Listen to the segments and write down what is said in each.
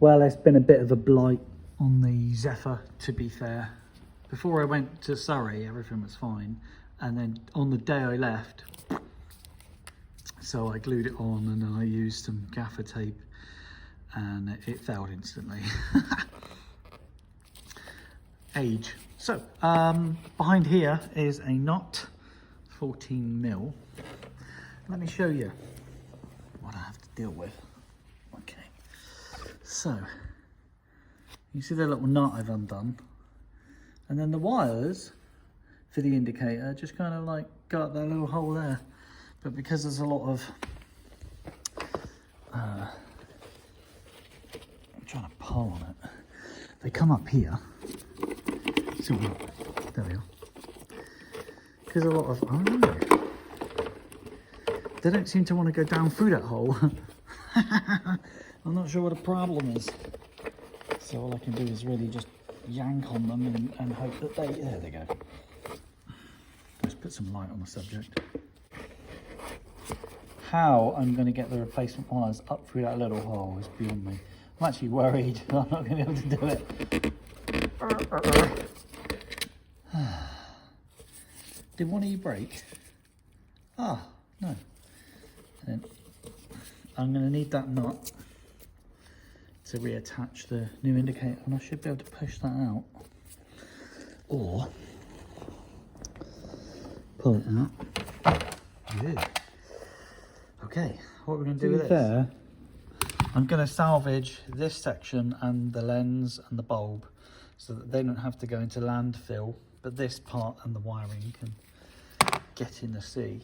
Well, it's been a bit of a blight on the Zephyr, to be fair. Before I went to Surrey, everything was fine. And then on the day I left, so I glued it on and then I used some gaffer tape and it failed instantly. Age. So, behind here is a knot, 14mm. Let me show you what I have to deal with. Okay. So, you see the little knot I've undone? And then the wires for the indicator just kind of like got that little hole there. But because there's a lot of, I'm trying to pull on it, they come up here. So, there we are. Because a lot of, oh, they don't seem to want to go down through that hole. I'm not sure what the problem is. So all I can do is really just yank on them and hope that there they go. Let's put some light on the subject. How I'm going to get the replacement wires up through that little hole is beyond me. I'm actually worried I'm not going to be able to do it. Did one of you break? Ah, no. And I'm going to need that nut to reattach the new indicator, and I should be able to push that out. Or pull it out. Yeah. Okay, what we're going to do with this? I'm going to salvage this section and the lens and the bulb so that they don't have to go into landfill, but this part and the wiring can get in the sea.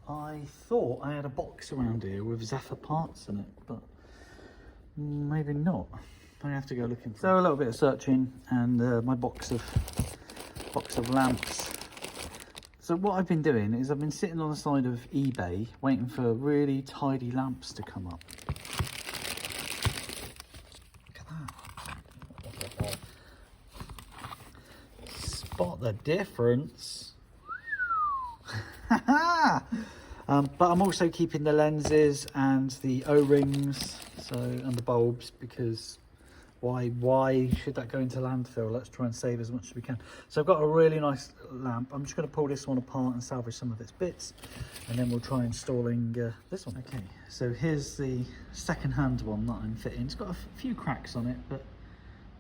I thought I had a box around here with Zephyr parts in it, but maybe not. I have to go looking for So a little bit of searching and my box of lamps. So what I've been doing is I've been sitting on the side of eBay waiting for really tidy lamps to come up. Look at that. Spot the difference. But I'm also keeping the lenses and the O-rings and the bulbs, because why should that go into landfill? Let's try and save as much as we can. So I've got a really nice lamp. I'm just going to pull this one apart and salvage some of its bits, and then we'll try installing this one. Okay, so here's the second-hand one that I'm fitting. It's got a few cracks on it, but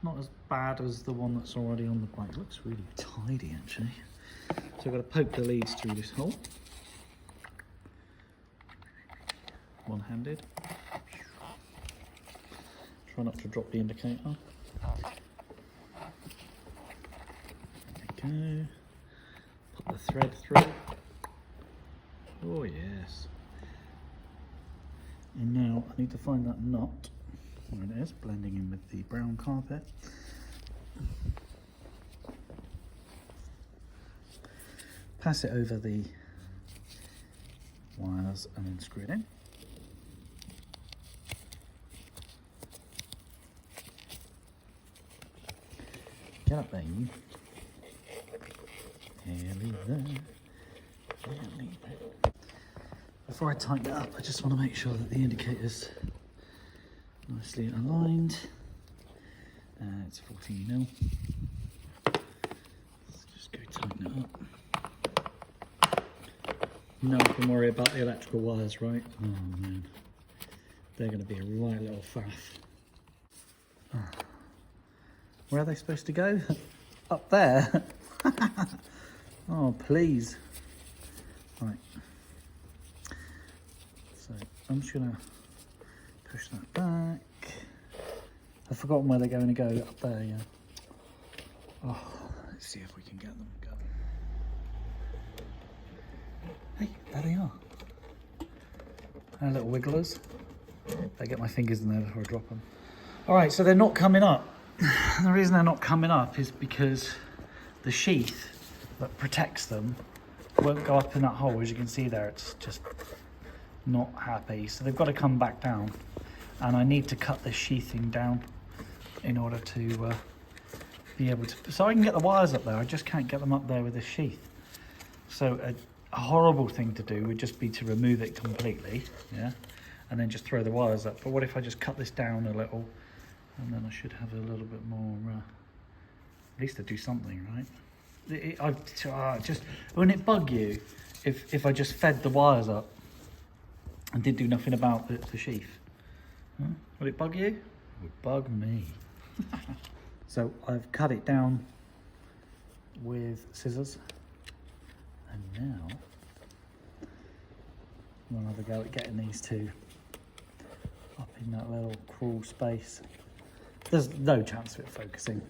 not as bad as the one that's already on the bike. It looks really tidy actually. So I've got to poke the leads through this hole. One-handed. Try not to drop the indicator. There we go. Put the thread through. Oh yes. And now I need to find that knot. There it is, blending in with the brown carpet. Pass it over the wires and then screw it in. Get up there, you. Before I tighten it up, I just want to make sure that the indicator's nicely aligned. It's 14mm. Let's just go tighten it up. No one can worry about the electrical wires, right? Oh man, they're going to be a right little faff. Oh. Where are they supposed to go? Up there? Oh, please. Right. So I'm just going to push that back. I've forgotten where they're going to go. Up there, yeah. Oh, let's see if we can get them going. Hey, there they are. They're little wigglers. I get my fingers in there before I drop them. All right, so they're not coming up. The reason they're not coming up is because the sheath that protects them won't go up in that hole. As you can see there, it's just not happy. So they've got to come back down, and I need to cut this sheathing down in order to be able to, so I can get the wires up there. I just can't get them up there with this sheath. So a horrible thing to do would just be to remove it completely, yeah, and then just throw the wires up. But what if I just cut this down a little And then I should have a little bit more, at least I do something, right? Just, wouldn't it bug you if I just fed the wires up and did do nothing about the sheath? Huh? Would it bug you? It would bug me. So I've cut it down with scissors, and now we'll have a go at getting these two up in that little crawl space. There's no chance of it focusing.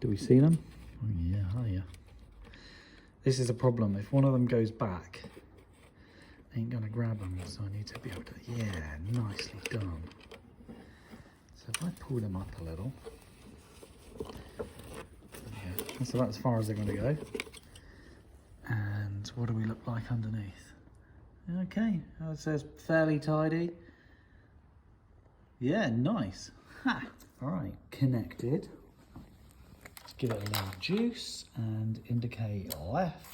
Do we see them? Oh yeah, oh yeah. This is a problem. If one of them goes back, I ain't gonna grab them, so I need to be able to, yeah, nicely done. So if I pull them up a little, yeah, that's about as far as they're gonna go. And what do we look like underneath? Okay, it says fairly tidy. Yeah, nice. Ha! All right, connected. Let's give it a little juice and indicate left.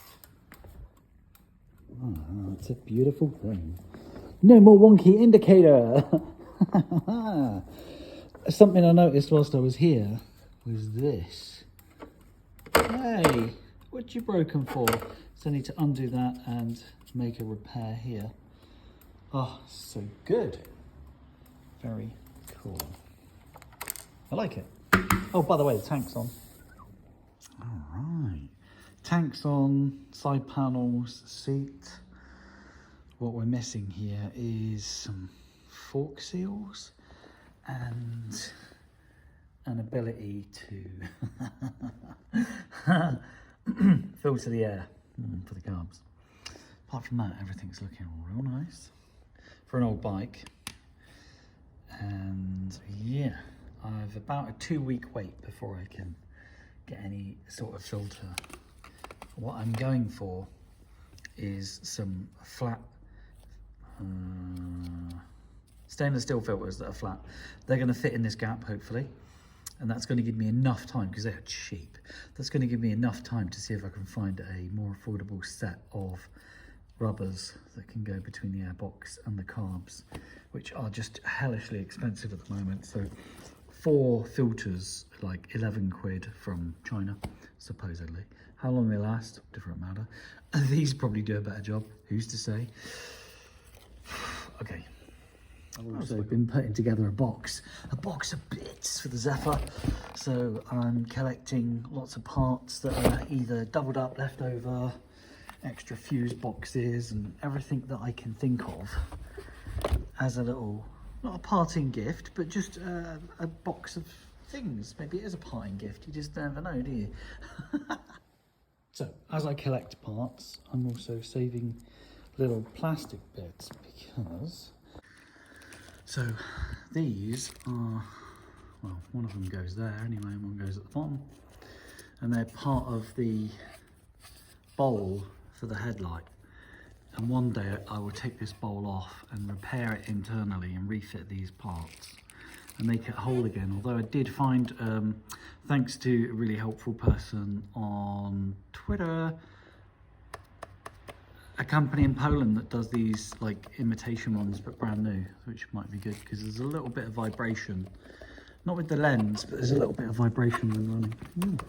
Oh, it's a beautiful thing. No more wonky indicator. Something I noticed whilst I was here was this. Hey, what you broken for? So I need to undo that and make a repair here. Oh, so good. Very cool. I like it. Oh, by the way, the tank's on. All right. Tank's on, side panels, seat. What we're missing here is some fork seals and an ability to filter the air for the carbs. Apart from that, everything's looking real nice for an old bike. And yeah, I've about a 2-week wait before I can get any sort of filter. What I'm going for is some flat stainless steel filters that are flat. They're going to fit in this gap, hopefully, and that's going to give me enough time, because they're cheap. That's going to give me enough time to see if I can find a more affordable set of rubbers that can go between the airbox and the carbs, which are just hellishly expensive at the moment. So 4 filters, like 11 quid from China, supposedly. How long they last, different matter. These probably do a better job, who's to say? Okay. I've also been putting together a box of bits for the Zephyr. So I'm collecting lots of parts that are either doubled up, left over, extra fuse boxes, and everything that I can think of as a little, not a parting gift, but just a box of things. Maybe it is a parting gift, you just never know, do you? So as I collect parts, I'm also saving little plastic bits, because so these are, well, one of them goes there anyway, and one goes at the bottom, and they're part of the bowl for the headlight. And one day I will take this bowl off and repair it internally and refit these parts and make it whole again. Although I did find, thanks to a really helpful person on Twitter, a company in Poland that does these like imitation ones but brand new, which might be good, because there's a little bit of vibration, not with the lens, but there's a little bit of vibration when running.